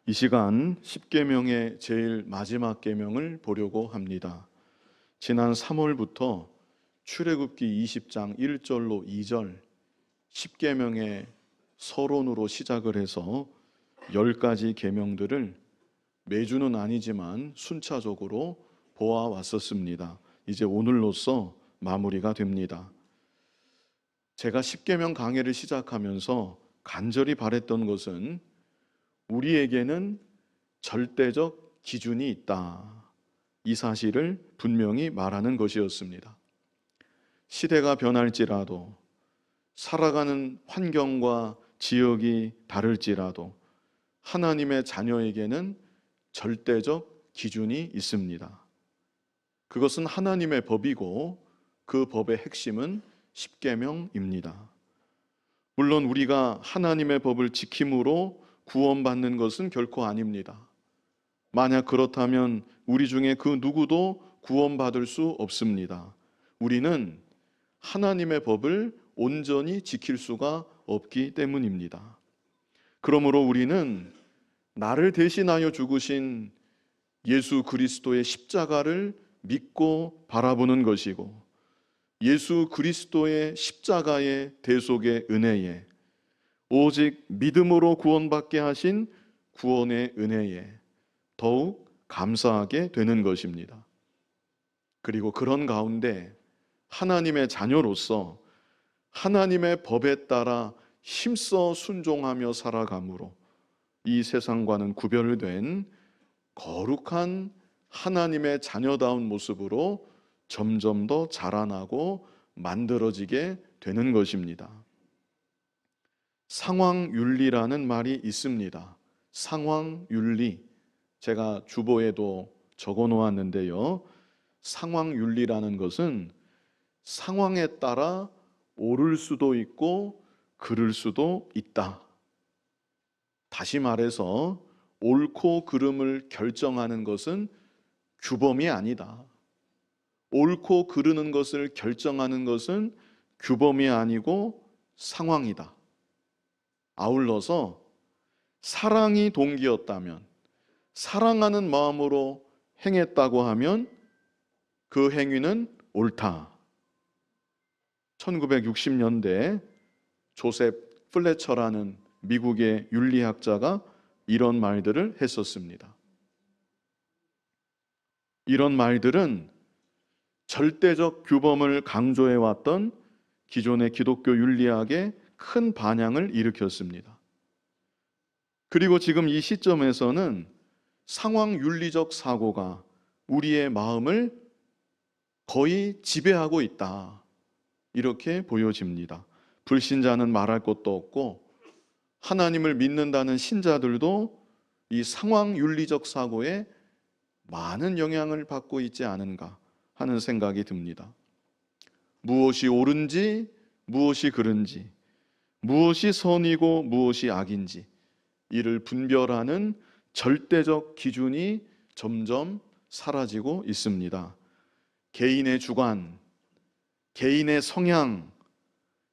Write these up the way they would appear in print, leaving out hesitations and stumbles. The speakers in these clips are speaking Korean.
이 시간 십계명의 제일 마지막 계명을 보려고 합니다. 지난 3월부터 출애굽기 20장 1절로 2절 십계명의 서론으로 시작을 해서 10가지 계명들을 매주는 아니지만 순차적으로 보아왔었습니다. 이제 오늘로써 마무리가 됩니다. 제가 십계명 강해를 시작하면서 간절히 바랬던 것은 우리에게는 절대적 기준이 있다, 이 사실을 분명히 말하는 것이었습니다. 시대가 변할지라도, 살아가는 환경과 지역이 다를지라도 하나님의 자녀에게는 절대적 기준이 있습니다. 그것은 하나님의 법이고 그 법의 핵심은 십계명입니다. 물론 우리가 하나님의 법을 지킴으로 구원받는 것은 결코 아닙니다. 만약 그렇다면 우리 중에 그 누구도 구원받을 수 없습니다. 우리는 하나님의 법을 온전히 지킬 수가 없기 때문입니다. 그러므로 우리는 나를 대신하여 죽으신 예수 그리스도의 십자가를 믿고 바라보는 것이고, 예수 그리스도의 십자가의 대속의 은혜에, 오직 믿음으로 구원받게 하신 구원의 은혜에 더욱 감사하게 되는 것입니다. 그리고 그런 가운데 하나님의 자녀로서 하나님의 법에 따라 힘써 순종하며 살아감으로 이 세상과는 구별된 거룩한 하나님의 자녀다운 모습으로 점점 더 자라나고 만들어지게 되는 것입니다. 상황윤리라는 말이 있습니다. 상황윤리, 제가 주보에도 적어 놓았는데요. 상황윤리라는 것은 상황에 따라 옳을 수도 있고 그를 수도 있다. 다시 말해서 옳고 그름을 결정하는 것은 규범이 아니다. 옳고 그르는 것을 결정하는 것은 규범이 아니고 상황이다. 아울러서 사랑이 동기였다면, 사랑하는 마음으로 행했다고 하면 그 행위는 옳다. 1960년대 조셉 플래처라는 미국의 윤리학자가 이런 말들을 했었습니다. 이런 말들은 절대적 규범을 강조해왔던 기존의 기독교 윤리학에 큰 반향을 일으켰습니다. 그리고 지금 이 시점에서는 상황윤리적 사고가 우리의 마음을 거의 지배하고 있다, 이렇게 보여집니다. 불신자는 말할 것도 없고 하나님을 믿는다는 신자들도 이 상황윤리적 사고에 많은 영향을 받고 있지 않은가 하는 생각이 듭니다. 무엇이 옳은지, 무엇이 그른지, 무엇이 선이고 무엇이 악인지 이를 분별하는 절대적 기준이 점점 사라지고 있습니다. 개인의 주관, 개인의 성향,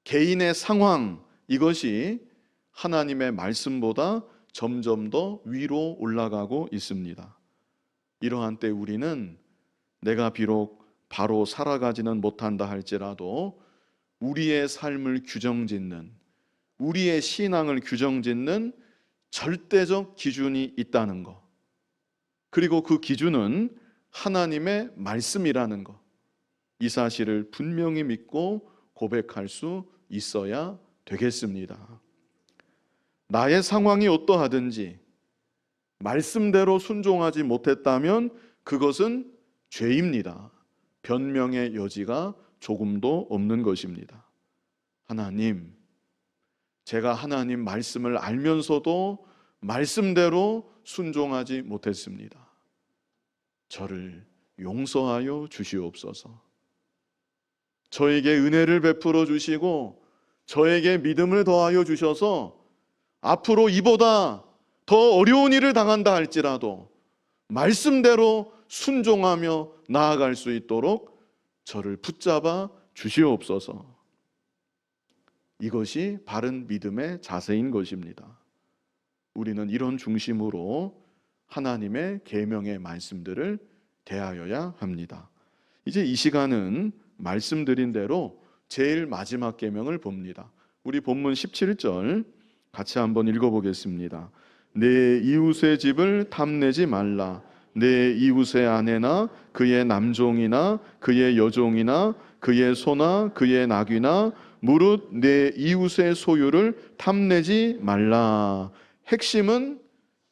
개인의 상황, 이것이 하나님의 말씀보다 점점 더 위로 올라가고 있습니다. 이러한 때 우리는 내가 비록 바로 살아가지는 못한다 할지라도 우리의 삶을 규정짓는, 우리의 신앙을 규정짓는 절대적 기준이 있다는 것, 그리고 그 기준은 하나님의 말씀이라는 것, 이 사실을 분명히 믿고 고백할 수 있어야 되겠습니다. 나의 상황이 어떠하든지 말씀대로 순종하지 못했다면 그것은 죄입니다. 변명의 여지가 조금도 없는 것입니다. 하나님, 제가 하나님 말씀을 알면서도 말씀대로 순종하지 못했습니다. 저를 용서하여 주시옵소서. 저에게 은혜를 베풀어 주시고 저에게 믿음을 더하여 주셔서 앞으로 이보다 더 어려운 일을 당한다 할지라도 말씀대로 순종하며 나아갈 수 있도록 저를 붙잡아 주시옵소서. 이것이 바른 믿음의 자세인 것입니다. 우리는 이런 중심으로 하나님의 계명의 말씀들을 대하여야 합니다. 이제 이 시간은 말씀드린 대로 제일 마지막 계명을 봅니다. 우리 본문 17절 같이 한번 읽어보겠습니다. 내 이웃의 집을 탐내지 말라. 내 이웃의 아내나 그의 남종이나 그의 여종이나 그의 소나 그의 낙이나 무릇 내 이웃의 소유를 탐내지 말라. 핵심은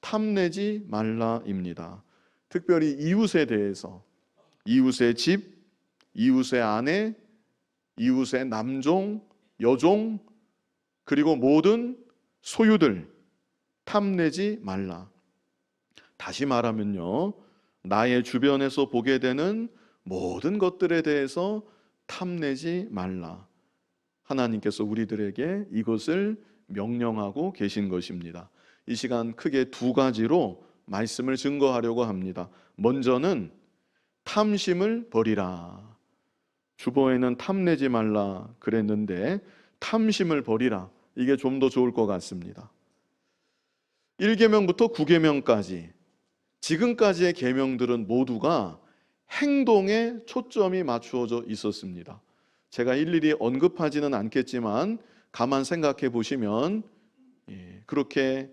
탐내지 말라입니다. 특별히 이웃에 대해서 이웃의 집, 이웃의 아내, 이웃의 남종, 여종, 그리고 모든 소유들 탐내지 말라. 다시 말하면요, 나의 주변에서 보게 되는 모든 것들에 대해서 탐내지 말라. 하나님께서 우리들에게 이것을 명령하고 계신 것입니다. 이 시간 크게 두 가지로 말씀을 증거하려고 합니다. 먼저는 탐심을 버리라. 주보에는 탐내지 말라 그랬는데 탐심을 버리라. 이게 좀 더 좋을 것 같습니다. 1계명부터 9계명까지 지금까지의 계명들은 모두가 행동에 초점이 맞추어져 있었습니다. 제가 일일이 언급하지는 않겠지만 가만 생각해 보시면 그렇게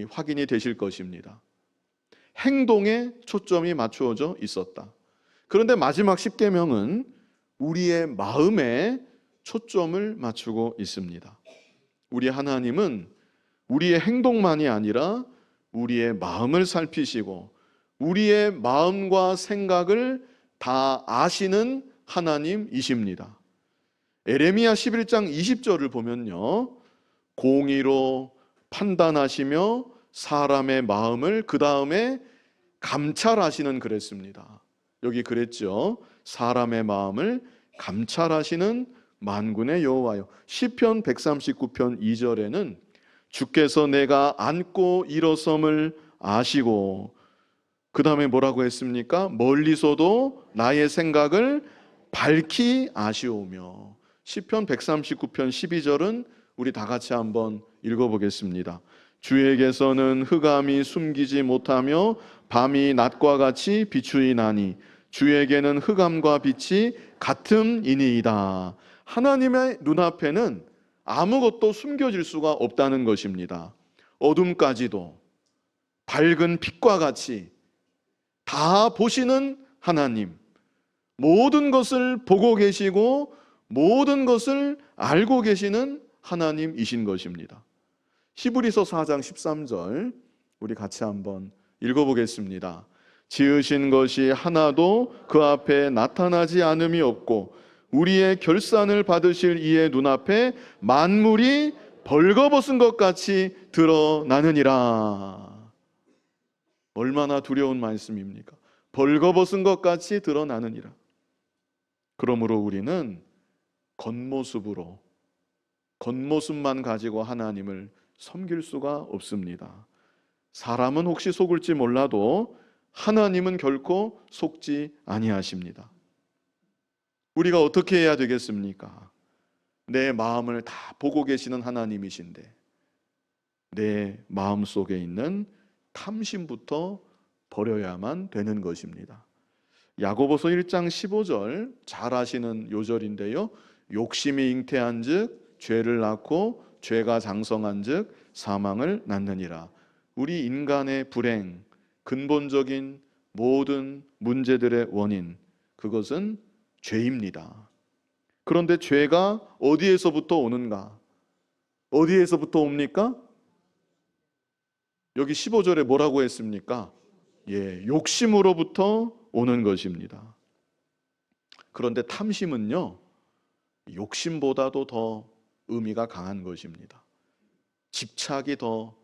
확인이 되실 것입니다. 행동에 초점이 맞추어져 있었다. 그런데 마지막 10계명은 우리의 마음에 초점을 맞추고 있습니다. 우리 하나님은 우리의 행동만이 아니라 우리의 마음을 살피시고 우리의 마음과 생각을 다 아시는 하나님이십니다. 에레미야 11장 20절을 보면요, 공의로 판단하시며 사람의 마음을 그 다음에 감찰하시는 그랬습니다. 여기 그랬죠. 사람의 마음을 감찰하시는 만군의 여호와여. 시편 139편 2절에는 주께서 내가 앉고 일어섬을 아시고, 그 다음에 뭐라고 했습니까? 멀리서도 나의 생각을 밝히 아시오며. 시편 139편 12절은 우리 다 같이 한번 읽어보겠습니다. 주에게서는 흑암이 숨기지 못하며 밤이 낮과 같이 비추이나니 주에게는 흑암과 빛이 같음이니이다. 하나님의 눈앞에는 아무것도 숨겨질 수가 없다는 것입니다. 어둠까지도 밝은 빛과 같이 다 보시는 하나님, 모든 것을 보고 계시고 모든 것을 알고 계시는 하나님이신 것입니다. 히브리서 4장 13절 우리 같이 한번 읽어보겠습니다. 지으신 것이 하나도 그 앞에 나타나지 않음이 없고 우리의 결산을 받으실 이의 눈앞에 만물이 벌거벗은 것 같이 드러나느니라. 얼마나 두려운 말씀입니까? 벌거벗은 것 같이 드러나느니라. 그러므로 우리는 겉모습만 가지고 하나님을 섬길 수가 없습니다. 사람은 혹시 속을지 몰라도 하나님은 결코 속지 아니하십니다. 우리가 어떻게 해야 되겠습니까? 내 마음을 다 보고 계시는 하나님이신데 내 마음 속에 있는 탐심부터 버려야만 되는 것입니다. 야고보서 1장 15절 잘 아시는 요절인데요, 욕심이 잉태한 즉 죄를 낳고 죄가 장성한 즉 사망을 낳느니라. 우리 인간의 불행, 근본적인 모든 문제들의 원인, 그것은 죄입니다. 그런데 죄가 어디에서부터 오는가? 어디에서부터 옵니까? 여기 15절에 뭐라고 했습니까? 욕심으로부터 오는 것입니다. 그런데 탐심은요, 욕심보다도 더 의미가 강한 것입니다. 집착이 더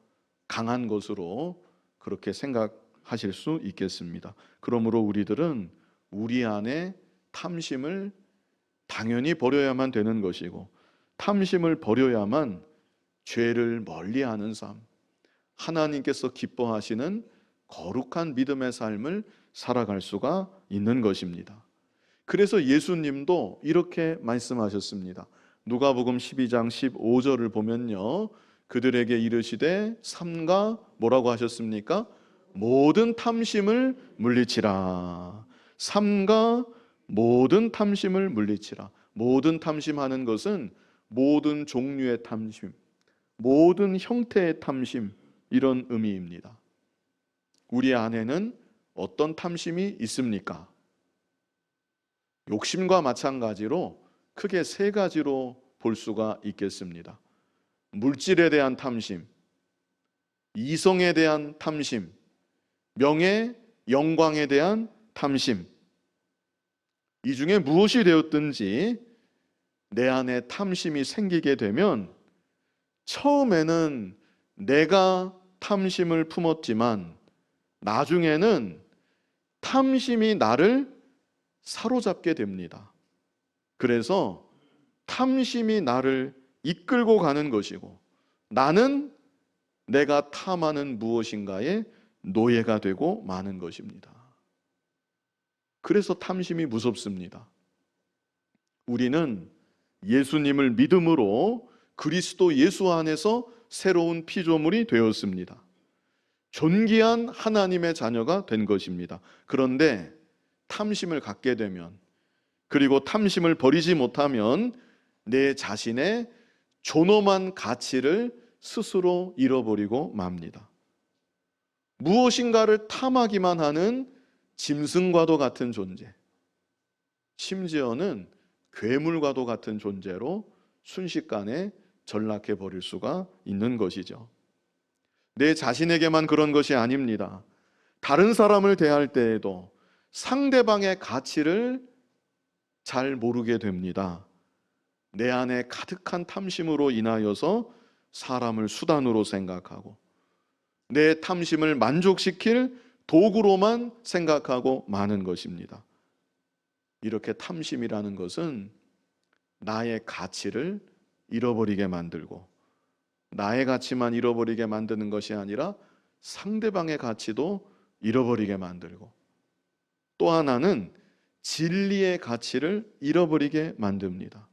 강한 것으로 그렇게 생각하실 수 있겠습니다. 그러므로 우리들은 우리 안에 탐심을 당연히 버려야만 되는 것이고, 탐심을 버려야만 죄를 멀리하는 삶, 하나님께서 기뻐하시는 거룩한 믿음의 삶을 살아갈 수가 있는 것입니다. 그래서 예수님도 이렇게 말씀하셨습니다. 누가복음 12장 15절을 보면요, 그들에게 이르시되 삼가 뭐라고 하셨습니까? 모든 탐심을 물리치라. 삼가 모든 탐심을 물리치라. 모든 탐심하는 것은 모든 종류의 탐심, 모든 형태의 탐심, 이런 의미입니다. 우리 안에는 어떤 탐심이 있습니까? 욕심과 마찬가지로 크게 세 가지로 볼 수가 있겠습니다. 물질에 대한 탐심, 이성에 대한 탐심, 명예, 영광에 대한 탐심. 이 중에 무엇이 되었든지 내 안에 탐심이 생기게 되면 처음에는 내가 탐심을 품었지만 나중에는 탐심이 나를 사로잡게 됩니다. 그래서 탐심이 나를 이끌고 가는 것이고 나는 내가 탐하는 무엇인가에 노예가 되고 마는 것입니다. 그래서 탐심이 무섭습니다. 우리는 예수님을 믿음으로 그리스도 예수 안에서 새로운 피조물이 되었습니다. 존귀한 하나님의 자녀가 된 것입니다. 그런데 탐심을 갖게 되면, 그리고 탐심을 버리지 못하면 내 자신의 존엄한 가치를 스스로 잃어버리고 맙니다. 무엇인가를 탐하기만 하는 짐승과도 같은 존재, 심지어는 괴물과도 같은 존재로 순식간에 전락해 버릴 수가 있는 것이죠. 내 자신에게만 그런 것이 아닙니다. 다른 사람을 대할 때에도 상대방의 가치를 잘 모르게 됩니다. 내 안에 가득한 탐심으로 인하여서 사람을 수단으로 생각하고 내 탐심을 만족시킬 도구로만 생각하고 마는 것입니다. 이렇게 탐심이라는 것은 나의 가치를 잃어버리게 만들고 나의 가치만 잃어버리게 만드는 것이 아니라 상대방의 가치도 잃어버리게 만들고 또 하나는 진리의 가치를 잃어버리게 만듭니다.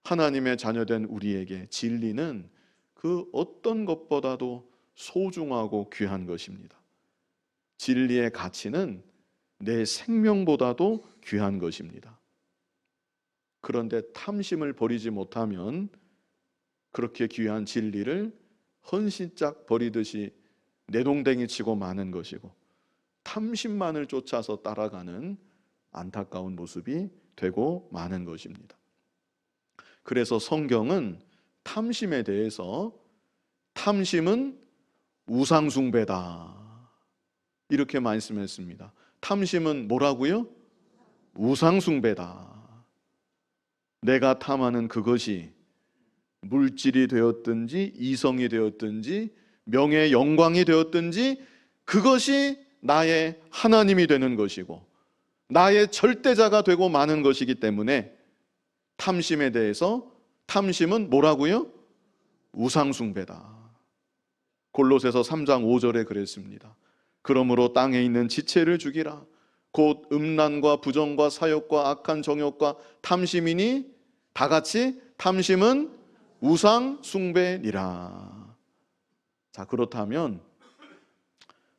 하나님의 자녀된 우리에게 진리는 그 어떤 것보다도 소중하고 귀한 것입니다. 진리의 가치는 내 생명보다도 귀한 것입니다. 그런데 탐심을 버리지 못하면 그렇게 귀한 진리를 헌신짝 버리듯이 내동댕이 치고 마는 것이고 탐심만을 쫓아서 따라가는 안타까운 모습이 되고 마는 것입니다. 그래서 성경은 탐심에 대해서 탐심은 우상숭배다 이렇게 말씀했습니다. 탐심은 뭐라고요? 우상숭배다. 내가 탐하는 그것이 물질이 되었든지 이성이 되었든지 명예 영광이 되었든지 그것이 나의 하나님이 되는 것이고 나의 절대자가 되고 마는 것이기 때문에 탐심에 대해서 탐심은 뭐라고요? 우상숭배다. 골로새서 3장 5절에 그랬습니다. 그러므로 땅에 있는 지체를 죽이라. 곧 음란과 부정과 사욕과 악한 정욕과 탐심이니 다 같이 탐심은 우상숭배니라. 자, 그렇다면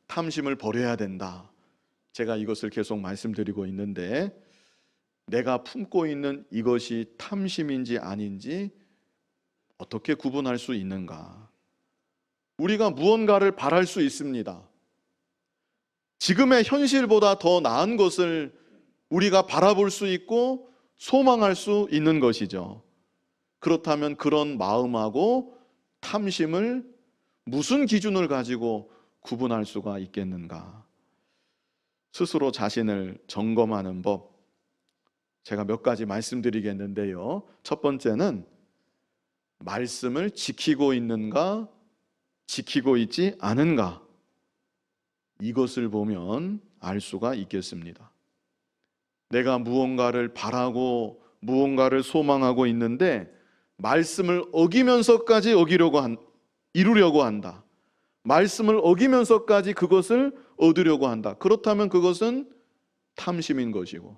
탐심을 버려야 된다. 제가 이것을 계속 말씀드리고 있는데 내가 품고 있는 이것이 탐심인지 아닌지 어떻게 구분할 수 있는가? 우리가 무언가를 바랄 수 있습니다. 지금의 현실보다 더 나은 것을 우리가 바라볼 수 있고 소망할 수 있는 것이죠. 그렇다면 그런 마음하고 탐심을 무슨 기준을 가지고 구분할 수가 있겠는가? 스스로 자신을 점검하는 법, 제가 몇 가지 말씀드리겠는데요. 첫 번째는 말씀을 지키고 있는가, 지키고 있지 않은가, 이것을 보면 알 수가 있겠습니다. 내가 무언가를 바라고 무언가를 소망하고 있는데 말씀을 어기면서까지 이루려고 한다. 말씀을 어기면서까지 그것을 얻으려고 한다. 그렇다면 그것은 탐심인 것이고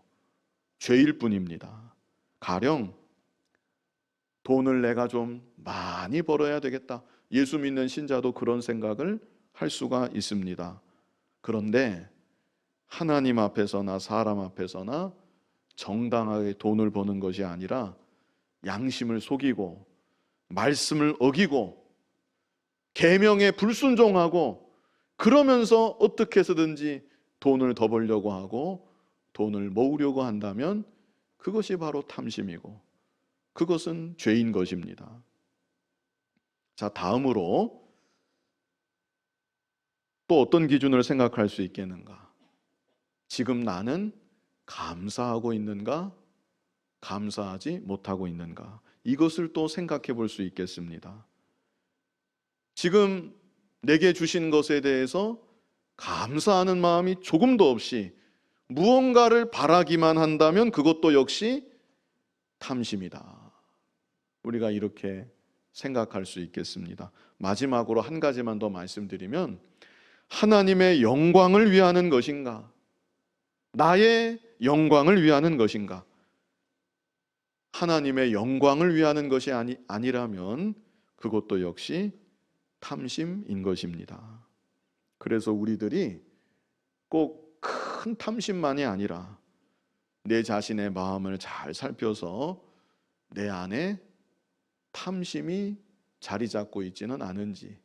죄일 뿐입니다. 가령 돈을 내가 좀 많이 벌어야 되겠다. 예수 믿는 신자도 그런 생각을 할 수가 있습니다. 그런데 하나님 앞에서나 사람 앞에서나 정당하게 돈을 버는 것이 아니라 양심을 속이고 말씀을 어기고 계명에 불순종하고 그러면서 어떻게 해서든지 돈을 더 벌려고 하고 돈을 모으려고 한다면 그것이 바로 탐심이고 그것은 죄인 것입니다. 자, 다음으로 또 어떤 기준을 생각할 수 있겠는가? 지금 나는 감사하고 있는가? 감사하지 못하고 있는가? 이것을 또 생각해 볼 수 있겠습니다. 지금 내게 주신 것에 대해서 감사하는 마음이 조금도 없이 무언가를 바라기만 한다면 그것도 역시 탐심이다. 우리가 이렇게 생각할 수 있겠습니다. 마지막으로 한 가지만 더 말씀드리면 하나님의 영광을 위하는 것인가? 나의 영광을 위하는 것인가? 하나님의 영광을 위하는 것이 아니라면 그것도 역시 탐심인 것입니다. 그래서 우리들이 꼭 큰 탐심만이 아니라 내 자신의 마음을 잘 살펴서 내 안에 탐심이 자리 잡고 있지는 않은지,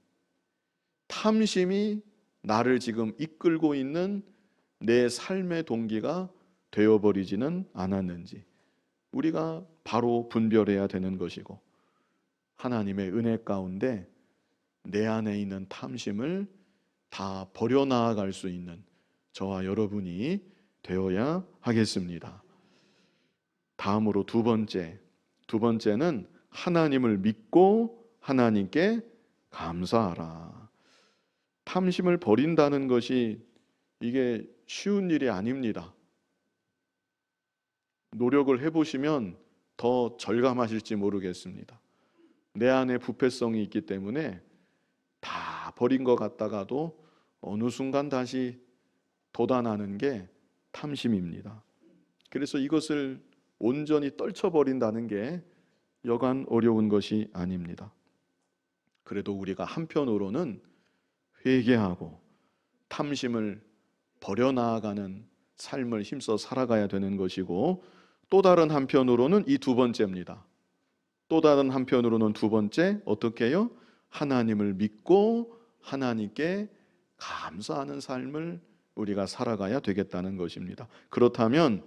탐심이 나를 지금 이끌고 있는 내 삶의 동기가 되어버리지는 않았는지 우리가 바로 분별해야 되는 것이고, 하나님의 은혜 가운데 내 안에 있는 탐심을 다 버려나갈 수 있는 저와 여러분이 되어야 하겠습니다. 다음으로 두 번째는 하나님을 믿고 하나님께 감사하라. 탐심을 버린다는 것이 이게 쉬운 일이 아닙니다. 노력을 해보시면 더 절감하실지 모르겠습니다. 내 안에 부패성이 있기 때문에 다 버린 것 같다가도 어느 순간 다시 돋아나는 게 탐심입니다. 그래서 이것을 온전히 떨쳐버린다는 게 여간 어려운 것이 아닙니다. 그래도 우리가 한편으로는 회개하고 탐심을 버려나가는 삶을 힘써 살아가야 되는 것이고, 또 다른 한편으로는 이 두 번째입니다. 또 다른 한편으로는 두 번째 어떻게 해요? 하나님을 믿고 하나님께 감사하는 삶을 우리가 살아가야 되겠다는 것입니다. 그렇다면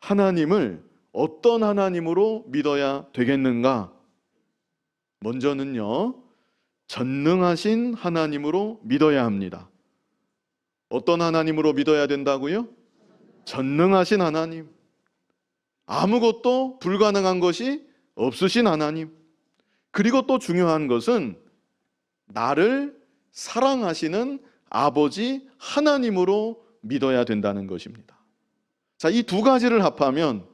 하나님을 어떤 하나님으로 믿어야 되겠는가? 먼저는요, 전능하신 하나님으로 믿어야 합니다. 어떤 하나님으로 믿어야 된다고요? 전능하신 하나님. 아무것도 불가능한 것이 없으신 하나님. 그리고 또 중요한 것은 나를 사랑하시는 아버지 하나님으로 믿어야 된다는 것입니다. 자, 이 두 가지를 합하면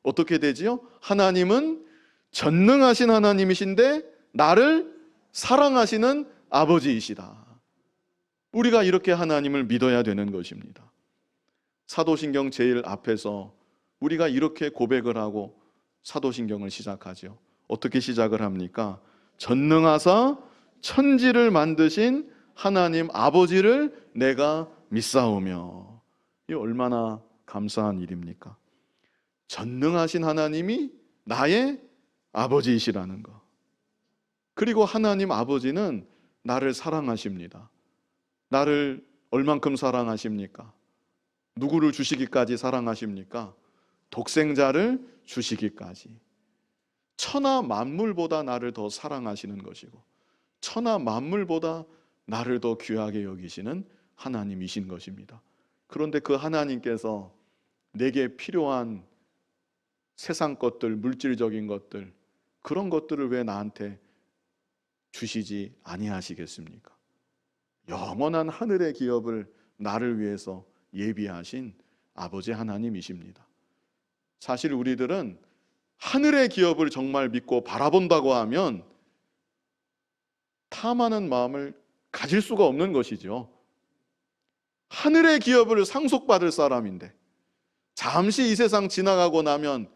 어떻게 되지요? 하나님은 전능하신 하나님이신데 나를 사랑하시는 아버지이시다. 우리가 이렇게 하나님을 믿어야 되는 것입니다. 사도신경 제일 앞에서 우리가 이렇게 고백을 하고 사도신경을 시작하죠. 어떻게 시작을 합니까? 전능하사 천지를 만드신 하나님 아버지를 내가 믿사오며. 이 얼마나 감사한 일입니까? 전능하신 하나님이 나의 아버지이시라는 것. 그리고 하나님 아버지는 나를 사랑하십니다. 나를 얼만큼 사랑하십니까? 누구를 주시기까지 사랑하십니까? 독생자를 주시기까지. 천하 만물보다 나를 더 사랑하시는 것이고, 천하 만물보다 나를 더 귀하게 여기시는 하나님이신 것입니다. 그런데 그 하나님께서 내게 필요한 세상 것들, 물질적인 것들, 그런 것들을 왜 나한테 주시지 아니하시겠습니까? 영원한 하늘의 기업을 나를 위해서 예비하신 아버지 하나님이십니다. 사실 우리들은 하늘의 기업을 정말 믿고 바라본다고 하면 탐하는 마음을 가질 수가 없는 것이죠. 하늘의 기업을 상속받을 사람인데 잠시 이 세상 지나가고 나면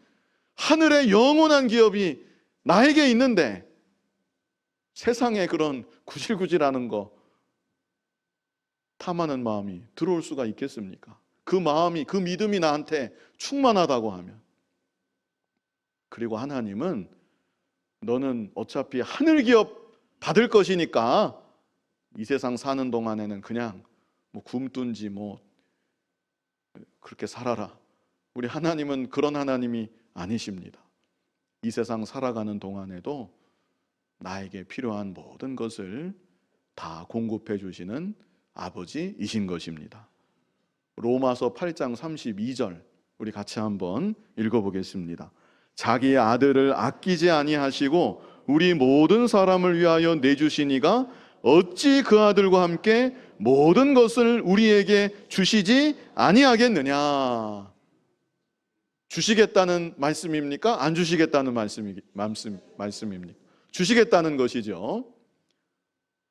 하늘의 영원한 기업이 나에게 있는데 세상에 그런 구질구질하는 거 탐하는 마음이 들어올 수가 있겠습니까? 그 마음이, 그 믿음이 나한테 충만하다고 하면. 그리고 하나님은 너는 어차피 하늘 기업 받을 것이니까 이 세상 사는 동안에는 그냥 뭐 굶든지 뭐 그렇게 살아라. 우리 하나님은 그런 하나님이 아니십니다. 이 세상 살아가는 동안에도 나에게 필요한 모든 것을 다 공급해 주시는 아버지이신 것입니다. 로마서 8장 32절 우리 같이 한번 읽어보겠습니다. 자기의 아들을 아끼지 아니하시고 우리 모든 사람을 위하여 내주시니가 어찌 그 아들과 함께 모든 것을 우리에게 주시지 아니하겠느냐. 주시겠다는 말씀입니까? 안 주시겠다는 말씀입니까? 주시겠다는 것이죠.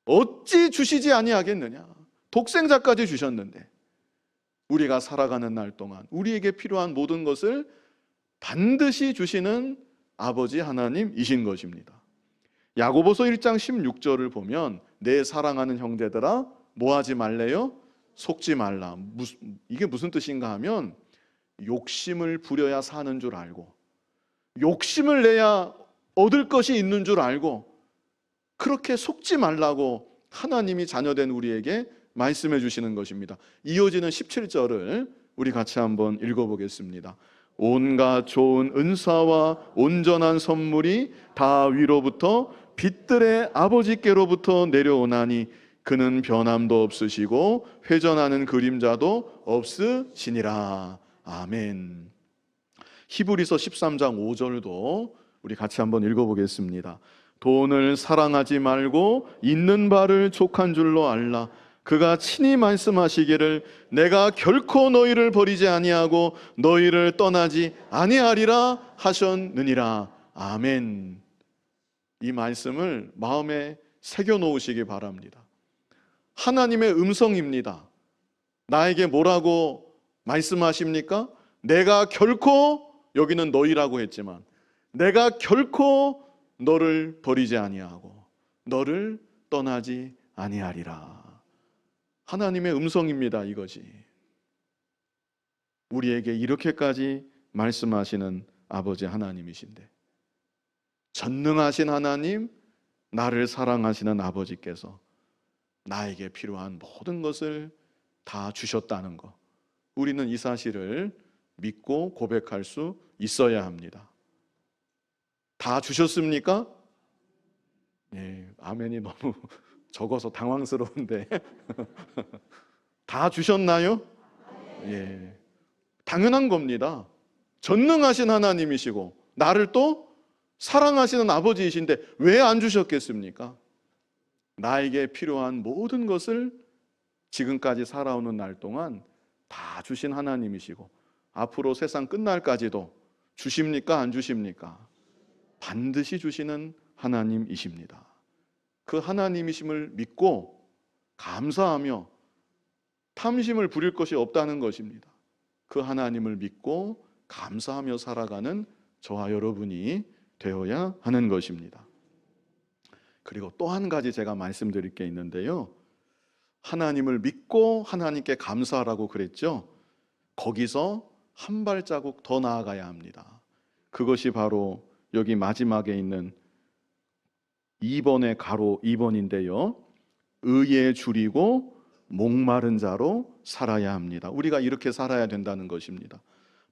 어찌 주시지 아니하겠느냐. 독생자까지 주셨는데 우리가 살아가는 날 동안 우리에게 필요한 모든 것을 반드시 주시는 아버지 하나님이신 것입니다. 야고보서 1장 16절을 보면 내 사랑하는 형제들아 뭐하지 말래요? 속지 말라. 이게 무슨 뜻인가 하면 욕심을 부려야 사는 줄 알고 욕심을 내야 얻을 것이 있는 줄 알고 그렇게 속지 말라고 하나님이 자녀된 우리에게 말씀해 주시는 것입니다. 이어지는 17절을 우리 같이 한번 읽어보겠습니다. 온갖 좋은 은사와 온전한 선물이 다 위로부터 빛들의 아버지께로부터 내려오나니 그는 변함도 없으시고 회전하는 그림자도 없으시니라. 아멘. 히브리서 13장 5절도 우리 같이 한번 읽어보겠습니다. 돈을 사랑하지 말고 있는 바를 족한 줄로 알라. 그가 친히 말씀하시기를 내가 결코 너희를 버리지 아니하고 너희를 떠나지 아니하리라 하셨느니라. 아멘. 이 말씀을 마음에 새겨 놓으시기 바랍니다. 하나님의 음성입니다. 나에게 뭐라고 말씀하십니까? 내가 결코, 여기는 너희라고 했지만 내가 결코 너를 버리지 아니하고 너를 떠나지 아니하리라. 하나님의 음성입니다. 이것이 우리에게 이렇게까지 말씀하시는 아버지 하나님이신데, 전능하신 하나님, 나를 사랑하시는 아버지께서 나에게 필요한 모든 것을 다 주셨다는 것, 우리는 이 사실을 믿고 고백할 수 있어야 합니다. 다 주셨습니까? 예, 아멘이 너무 적어서 당황스러운데 다 주셨나요? 예, 당연한 겁니다. 전능하신 하나님이시고 나를 또 사랑하시는 아버지이신데 왜 안 주셨겠습니까? 나에게 필요한 모든 것을 지금까지 살아오는 날 동안 다 주신 하나님이시고 앞으로 세상 끝날까지도 주십니까? 안 주십니까? 반드시 주시는 하나님이십니다. 그 하나님이심을 믿고 감사하며 탐심을 부릴 것이 없다는 것입니다. 그 하나님을 믿고 감사하며 살아가는 저와 여러분이 되어야 하는 것입니다. 그리고 또 한 가지 제가 말씀드릴 게 있는데요, 하나님을 믿고 하나님께 감사하라고 그랬죠. 거기서 한 발자국 더 나아가야 합니다. 그것이 바로 여기 마지막에 있는 2번의 가로 2번인데요 의에 줄이고 목마른 자로 살아야 합니다. 우리가 이렇게 살아야 된다는 것입니다.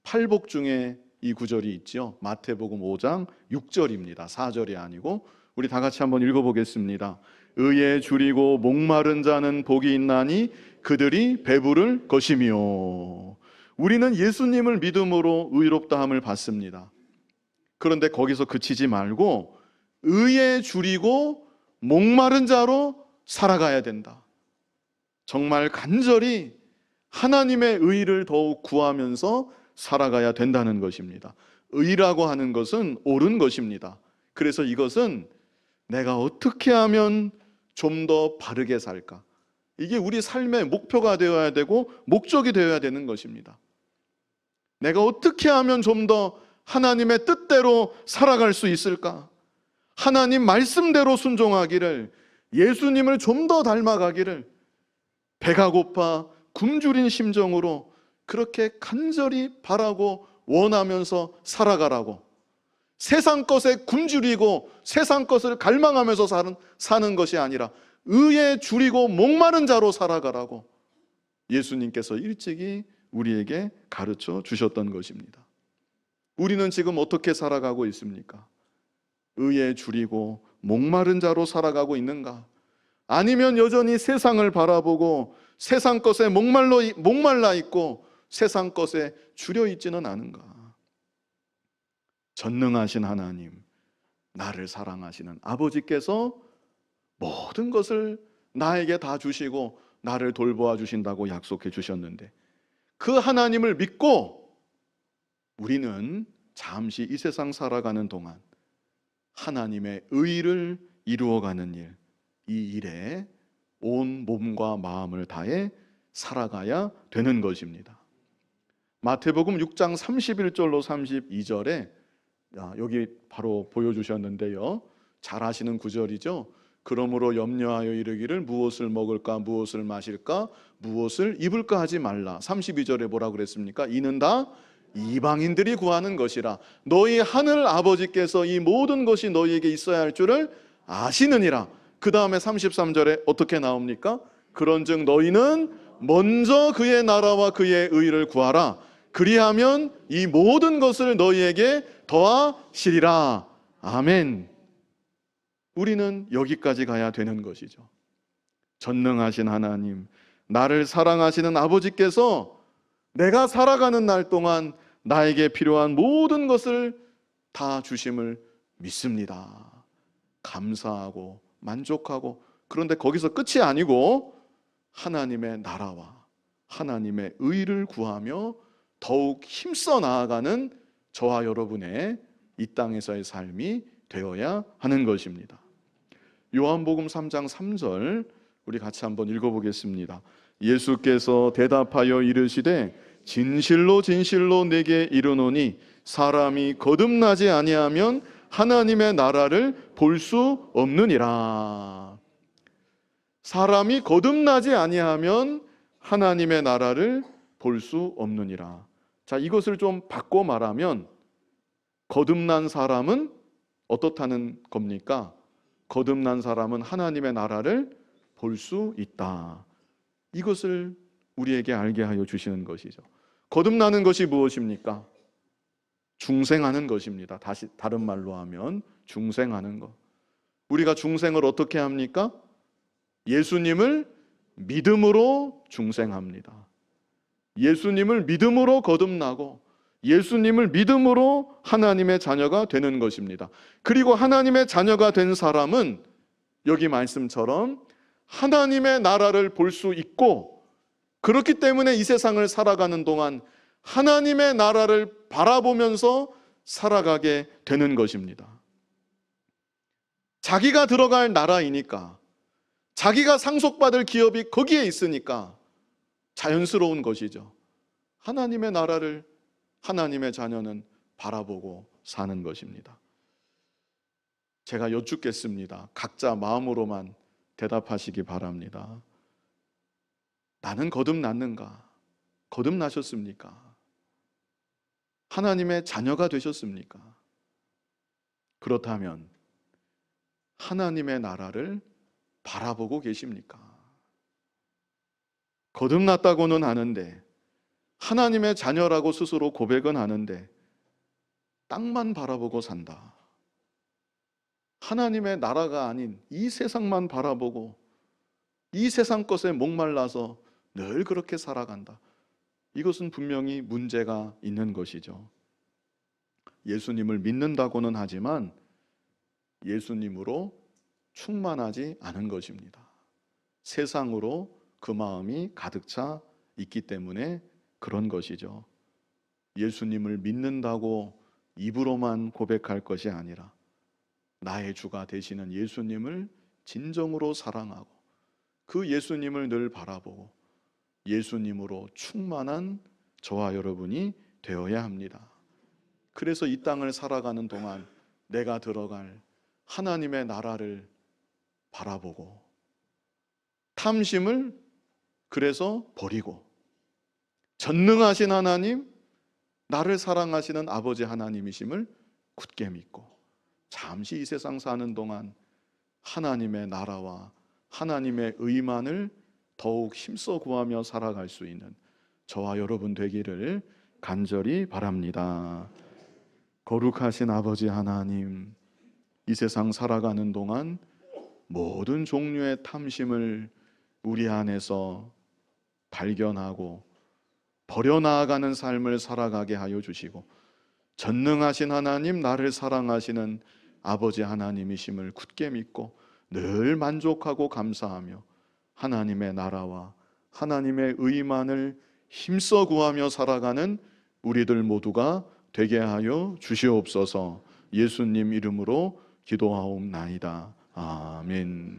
팔복 중에 이 구절이 있죠. 마태복음 5장 6절입니다. 4절이 아니고 우리 다 같이 한번 읽어보겠습니다. 의에 줄이고 목마른 자는 복이 있나니 그들이 배부를 것이며. 우리는 예수님을 믿음으로 의롭다함을 받습니다. 그런데 거기서 그치지 말고 의에 줄이고 목마른 자로 살아가야 된다. 정말 간절히 하나님의 의를 더욱 구하면서 살아가야 된다는 것입니다. 의라고 하는 것은 옳은 것입니다. 그래서 이것은 내가 어떻게 하면 좀 더 바르게 살까? 이게 우리 삶의 목표가 되어야 되고 목적이 되어야 되는 것입니다. 내가 어떻게 하면 좀 더 하나님의 뜻대로 살아갈 수 있을까? 하나님 말씀대로 순종하기를, 예수님을 좀 더 닮아가기를 배가 고파 굶주린 심정으로 그렇게 간절히 바라고 원하면서 살아가라고, 세상 것에 굶주리고 세상 것을 갈망하면서 사는 것이 아니라 의에 줄이고 목마른 자로 살아가라고 예수님께서 일찍이 우리에게 가르쳐 주셨던 것입니다. 우리는 지금 어떻게 살아가고 있습니까? 의에 줄이고 목마른 자로 살아가고 있는가? 아니면 여전히 세상을 바라보고 세상 것에 목말라 있고 세상 것에 줄여 있지는 않은가? 전능하신 하나님, 나를 사랑하시는 아버지께서 모든 것을 나에게 다 주시고 나를 돌보아 주신다고 약속해 주셨는데, 그 하나님을 믿고 우리는 잠시 이 세상 살아가는 동안 하나님의 의를 이루어가는 일, 이 일에 온 몸과 마음을 다해 살아가야 되는 것입니다. 마태복음 6장 31절로 32절에 여기 바로 보여주셨는데요, 잘 아시는 구절이죠. 그러므로 염려하여 이르기를 무엇을 먹을까, 무엇을 마실까, 무엇을 입을까 하지 말라. 32절에 뭐라고 그랬습니까? 이는 다 이방인들이 구하는 것이라. 너희 하늘 아버지께서 이 모든 것이 너희에게 있어야 할 줄을 아시느니라. 그 다음에 33절에 어떻게 나옵니까? 그런즉 너희는 먼저 그의 나라와 그의 의를 구하라. 그리하면 이 모든 것을 너희에게 더하시리라. 아멘. 우리는 여기까지 가야 되는 것이죠. 전능하신 하나님, 나를 사랑하시는 아버지께서 내가 살아가는 날 동안 나에게 필요한 모든 것을 다 주심을 믿습니다. 감사하고 만족하고, 그런데 거기서 끝이 아니고 하나님의 나라와 하나님의 의를 구하며 더욱 힘써 나아가는 저와 여러분의 이 땅에서의 삶이 되어야 하는 것입니다. 요한복음 3장 3절 우리 같이 한번 읽어보겠습니다. 예수께서 대답하여 이르시되 진실로 진실로 내게 이르노니 사람이 거듭나지 아니하면 하나님의 나라를 볼 수 없느니라. 사람이 거듭나지 아니하면 하나님의 나라를 볼 수 없느니라. 자, 이것을 좀 바꿔 말하면 거듭난 사람은 어떻다는 겁니까? 거듭난 사람은 하나님의 나라를 볼 수 있다. 이것을 우리에게 알게 하여 주시는 것이죠. 거듭나는 것이 무엇입니까? 중생하는 것입니다. 다른 말로 하면 중생하는 것. 우리가 중생을 어떻게 합니까? 예수님을 믿음으로 중생합니다. 예수님을 믿음으로 거듭나고 예수님을 믿음으로 하나님의 자녀가 되는 것입니다. 그리고 하나님의 자녀가 된 사람은 여기 말씀처럼 하나님의 나라를 볼 수 있고, 그렇기 때문에 이 세상을 살아가는 동안 하나님의 나라를 바라보면서 살아가게 되는 것입니다. 자기가 들어갈 나라이니까, 자기가 상속받을 기업이 거기에 있으니까 자연스러운 것이죠. 하나님의 나라를 하나님의 자녀는 바라보고 사는 것입니다. 제가 여쭙겠습니다. 각자 마음으로만 대답하시기 바랍니다. 나는 거듭났는가? 거듭나셨습니까? 하나님의 자녀가 되셨습니까? 그렇다면 하나님의 나라를 바라보고 계십니까? 거듭났다고는 하는데, 하나님의 자녀라고 스스로 고백은 하는데 땅만 바라보고 산다. 하나님의 나라가 아닌 이 세상만 바라보고 이 세상 것에 목말라서 늘 그렇게 살아간다. 이것은 분명히 문제가 있는 것이죠. 예수님을 믿는다고는 하지만 예수님으로 충만하지 않은 것입니다. 세상으로 그 마음이 가득 차 있기 때문에 그런 것이죠. 예수님을 믿는다고 입으로만 고백할 것이 아니라 나의 주가 되시는 예수님을 진정으로 사랑하고 그 예수님을 늘 바라보고 예수님으로 충만한 저와 여러분이 되어야 합니다. 그래서 이 땅을 살아가는 동안 내가 들어갈 하나님의 나라를 바라보고 탐심을 그래서 버리고 전능하신 하나님, 나를 사랑하시는 아버지 하나님이심을 굳게 믿고 잠시 이 세상 사는 동안 하나님의 나라와 하나님의 의만을 더욱 힘써 구하며 살아갈 수 있는 저와 여러분 되기를 간절히 바랍니다. 거룩하신 아버지 하나님, 이 세상 살아가는 동안 모든 종류의 탐심을 우리 안에서 발견하고 버려나가는 삶을 살아가게 하여 주시고 전능하신 하나님, 나를 사랑하시는 아버지 하나님이심을 굳게 믿고 늘 만족하고 감사하며 하나님의 나라와 하나님의 의만을 힘써 구하며 살아가는 우리들 모두가 되게 하여 주시옵소서. 예수님 이름으로 기도하옵나이다. 아멘.